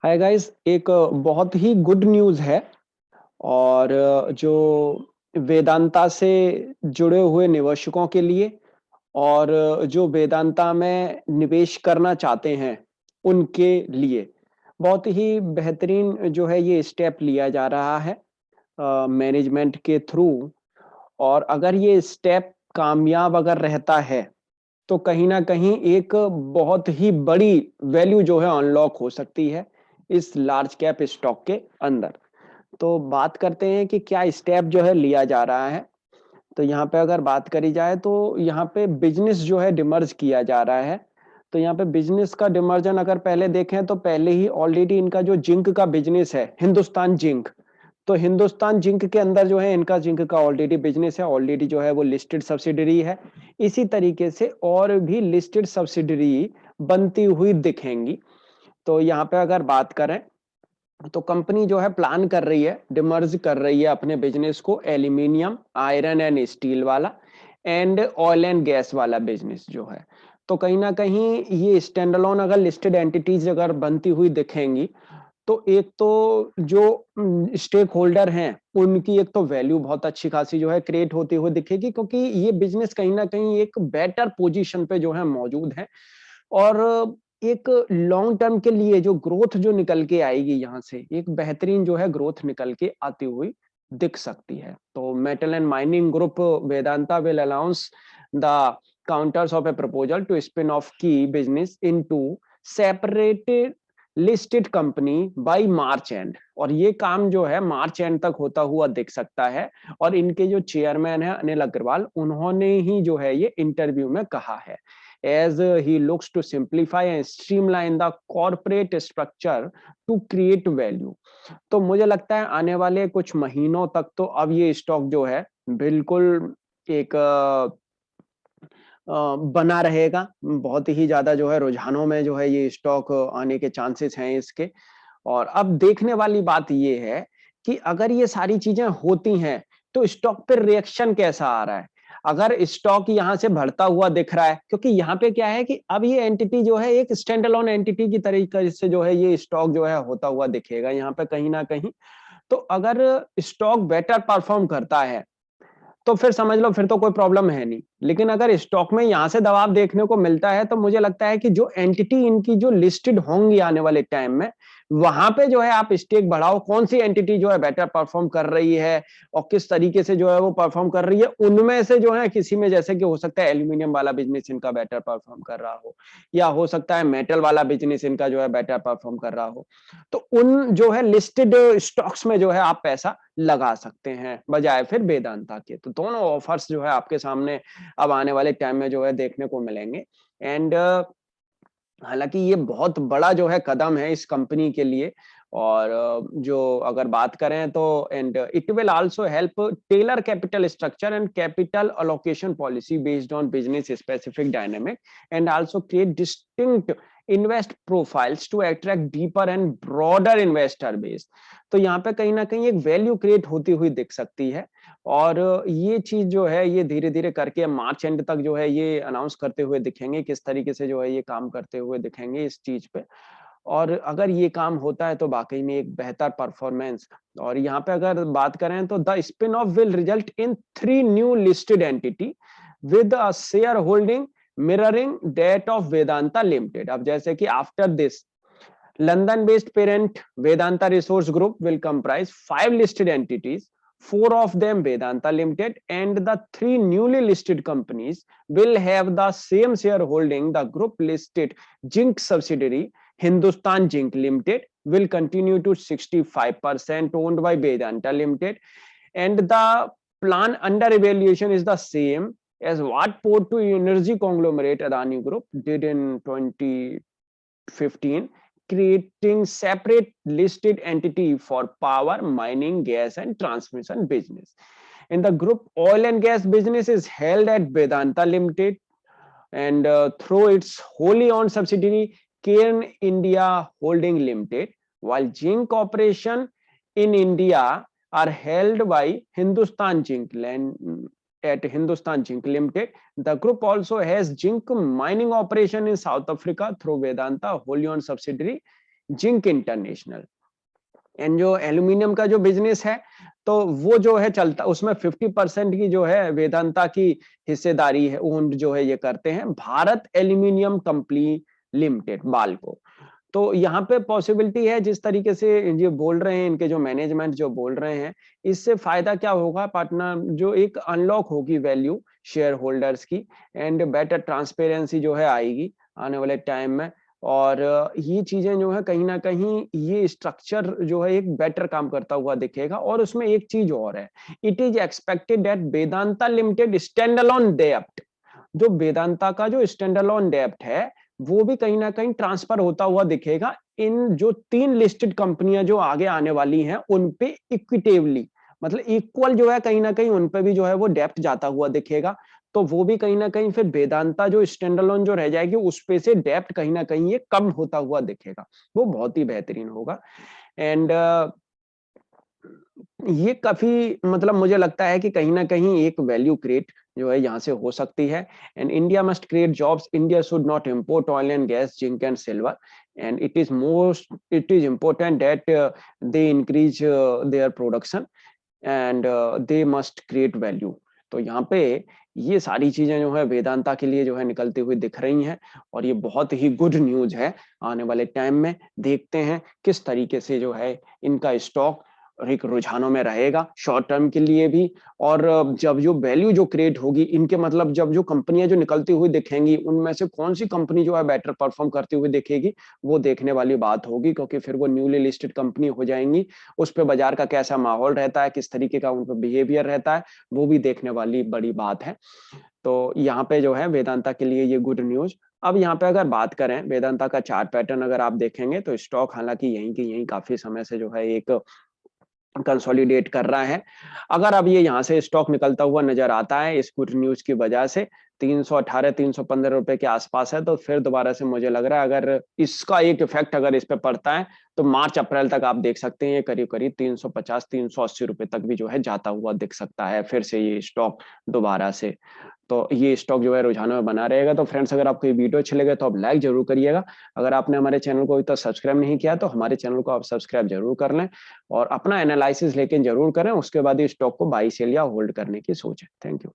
Hi guys, एक बहुत ही good news है। और जो वेदांता से जुड़े हुए निवेशकों के लिए और जो वेदांता में निवेश करना चाहते हैं, उनके लिए बहुत ही बेहतरीन जो है ये स्टेप लिया जा रहा है मैनेजमेंट के थ्रू। और अगर ये स्टेप कामयाब अगर रहता है, तो कहीं न कहीं एक बहुत ही बड़ी वैल्यू जो है अनलॉक हो सकती है इस लार्ज कैप स्टॉक के अंदर। तो बात करते हैं कि क्या स्टेप जो है लिया जा रहा है। तो यहाँ पे अगर बात करी जाए तो यहाँ पे बिज़नेस जो है डिमर्ज किया जा रहा है। तो यहाँ पे बिज़नेस का डिमर्जन अगर पहले देखें तो पहले ही ऑलरेडी इनका जो जिंक का बिज़नेस है, हिंदुस्तान जिंक। तो हिंदुस्तान जिंक के अंदर जो है इनका जिंक का ऑलरेडी बिज़नेस है, ऑलरेडी जो है वो लिस्टेड सब्सिडियरी है। इसी तरीके से और भी लिस्टेड सब्सिडियरी बनती हुई दिखेंगी। तो यहाँ पे अगर बात करें तो कंपनी जो है प्लान कर रही है, डिमर्ज कर रही है अपने बिजनेस को एल्यूमिनियम, आयरन एंड स्टील वाला एंड ऑयल एंड गैस वाला बिजनेस जो है। तो कहीं ना कहीं ये स्टैंड अलोन अगर लिस्टेड एंटिटीज अगर बनती हुई दिखेंगी, तो एक तो जो स्टेक होल्डर हैं उनकी एक तो वैल्यू बहुत अच्छी खासी जो है क्रिएट होती हुई दिखेगी, क्योंकि ये बिजनेस कहीं ना कहीं एक बेटर पोजीशन पे जो है मौजूद है। और एक लॉन्ग टर्म के लिए जो ग्रोथ जो निकल के आएगी यहाँ से, एक बेहतरीन जो है ग्रोथ निकल के आती हुई दिख सकती है। तो metal and mining group Vedanta will announce the counters of a proposal to spin off key business into separated listed company by March end. और ये काम जो है मार्च एंड तक होता हुआ दिख सकता है। और इनके जो चेयरमैन है अनिल अग्रवाल, उन्होंने ही जो है ये इंटरव्यू में कहा है, as he looks to simplify and streamline the corporate structure to create value। तो मुझे लगता है आने वाले कुछ महीनों तक तो अब ये स्टॉक जो है बिल्कुल एक बना रहेगा। बहुत ही ज्यादा जो है रुझानों में जो है ये स्टॉक आने के चांसेस हैं इसके। और अब देखने वाली बात ये है कि अगर ये सारी चीजें होती हैं तो स्टॉक पे रिएक्शन कैसा आ रहा है। अगर स्टॉक यहाँ से बढ़ता हुआ दिख रहा है, क्योंकि यहाँ पे क्या है कि अब ये एंटिटी जो है एक स्टैंड अलोन एंटिटी की तरीके से जो है ये स्टॉक जो है होता हुआ दिखेगा यहाँ पे कहीं ना कहीं। तो अगर स्टॉक बेटर परफॉर्म करता है तो फिर समझ लो फिर तो कोई प्रॉब्लम है नहीं। लेकिन अगर स्टॉक में यहां से दबाव देखने को मिलता है तो मुझे लगता है कि जो एंटिटी इनकी जो लिस्टेड होंगी आने वाले टाइम में, वहां पे जो है आप स्टेक बढ़ाओ, कौन सी एंटिटी जो है बेटर परफॉर्म कर रही है और किस तरीके से जो है वो परफॉर्म कर रही है, उनमें से जो है किसी में, जैसे कि हो सकता है एल्यूमिनियम वाला बिजनेस इनका बेटर परफॉर्म कर रहा हो, या हो सकता है मेटल वाला बिजनेस इनका जो है बेटर परफॉर्म कर रहा हो, तो उन जो है लिस्टेड स्टॉक्स में जो है आप पैसा लगा सकते हैं बजाय फिर वेदांता के। तो दोनों ऑफर्स जो है आपके सामने अब आने वाले टाइम में जो है देखने को मिलेंगे। एंड हालांकि ये बहुत बड़ा जो है कदम है इस कंपनी के लिए। और जो अगर बात करें तो and it will also help tailor capital structure and capital allocation policy based on business specific dynamic and also create distinct invest profiles to attract deeper and broader investor base. तो यहाँ पे कहीं ना कहीं एक वैल्यू क्रिएट होती हुई दिख सकती है। और ये चीज जो है ये धीरे धीरे करके मार्च एंड तक जो है ये अनाउंस करते हुए दिखेंगे, किस तरीके से जो है ये काम करते हुए दिखेंगे इस चीज पे। और अगर ये काम होता है तो वाकई में एक बेहतर परफॉर्मेंस। और यहाँ पे अगर बात करें तो the spin off will result in 3 new listed entity with a share holding mirroring that of Vedanta limited. अब जैसे कि after this London based parent Vedanta Resource Group will comprise 5 listed entities. 4 of them Vedanta Limited, and the 3 newly listed companies will have the same shareholding. The group listed Zinc subsidiary Hindustan Zinc Limited will continue to 65% owned by Vedanta Limited, and the plan under evaluation is the same as what Port to Energy conglomerate Adani Group did in 2015, creating separate listed entity for power, mining, gas and transmission business. In the group, oil and gas business is held at Vedanta Limited and through its wholly owned subsidiary Cairn India Holding Limited, while zinc operation in India are held by Hindustan Zinc at Hindustan Zinc Limited. The group also has zinc mining operation in South Africa through Vedanta wholly owned subsidiary zinc international. And जो aluminium का जो business है, तो वो जो है चलता, उसमें 50% की जो है वेदांता की हिस्सेदारी है, ओन जो है ये करते हैं Bharat aluminium company limited, Balco. तो यहाँ पे पॉसिबिलिटी है, जिस तरीके से ये बोल रहे हैं, इनके जो मैनेजमेंट जो बोल रहे हैं, इससे फायदा क्या होगा, पार्टनर जो एक अनलॉक होगी वैल्यू शेयर होल्डर्स की, एंड बेटर ट्रांसपेरेंसी जो है आएगी आने वाले टाइम में। और ये चीजें जो है कहीं ना कहीं ये स्ट्रक्चर जो है एक बेटर काम करता हुआ दिखेगा। और उसमें एक चीज और है, it is expected that Vedanta limited standalone डेप्ट, जो वेदांता का जो स्टैंड अलोन डेप्ट है वो भी कहीं ना कहीं ट्रांसफर होता हुआ दिखेगा इन जो 3 लिस्टेड कंपनियां जो आगे आने वाली हैं उन पे इक्विटेवली, मतलब इक्वल जो है कहीं ना कहीं उन पे भी जो है वो डेप्ट जाता हुआ दिखेगा। तो वो भी कहीं ना कहीं फिर वेदांता जो स्टैंड अलोन जो रह जाएगी उस पे से डेप्ट कहीं ना कहीं ये कम होता हुआ दिखेगा, वो बहुत ही बेहतरीन होगा। एंड ये काफी, मतलब मुझे लगता है कि कहीं ना कहीं एक वैल्यू क्रिएट जो है यहाँ से हो सकती है। And India must create jobs, India should not import oil and gas, zinc and silver, and it is important that they increase their production and they must create value. तो यहाँ पे ये सारी चीजें जो है वेदांता के लिए जो है निकलती हुई दिख रही हैं, और ये बहुत ही गुड न्यूज है। आने वाले टाइम में देखते हैं किस तरीके से जो है इनका स्टॉक एक रुझानों में रहेगा शॉर्ट टर्म के लिए भी। और जब जो वैल्यू जो क्रिएट होगी इनके, मतलब जब जो कंपनियां जो निकलती हुई दिखेंगी उनमें से कौन सी कंपनी जो है बेटर परफॉर्म करती हुई दिखेगी, वो देखने वाली बात होगी, क्योंकि फिर वो न्यूली लिस्टेड कंपनी हो जाएंगी। उस पर बाजार का कैसा माहौल रहता है, किस तरीके का उन पर बिहेवियर रहता है, वो भी देखने वाली बड़ी बात है। तो यहाँ पे जो है वेदांता के लिए ये गुड न्यूज। अब यहाँ पे अगर बात करें वेदांता का चार्ट पैटर्न अगर आप देखेंगे तो स्टॉक हालांकि यहीं की यहीं काफी समय से जो है एक कंसोलिडेट कर रहा है। अगर अब ये यहाँ से स्टॉक निकलता हुआ नजर आता है इस गुड न्यूज की वजह से, 318 315 रुपए के आसपास है, तो फिर दोबारा से मुझे लग रहा है अगर इसका एक इफेक्ट अगर इस पे पड़ता है तो मार्च अप्रैल तक आप देख सकते हैं ये करीब करीब 350 380 रुपए तक भी जो है जाता हुआ दिख सकता है फिर से ये स्टॉक दोबारा से। तो ये स्टॉक जो है रुझानों में बना रहेगा। तो फ्रेंड्स, अगर आपको ये वीडियो अच्छे लगे तो आप लाइक जरूर करिएगा। अगर आपने हमारे चैनल को अभी तक सब्सक्राइब नहीं किया तो हमारे चैनल को आप सब्सक्राइब जरूर कर लें, और अपना एनालिसिस लेके जरूर करें, उसके बाद ही स्टॉक को बाई सेल या होल्ड करने की सोचें। Thank you.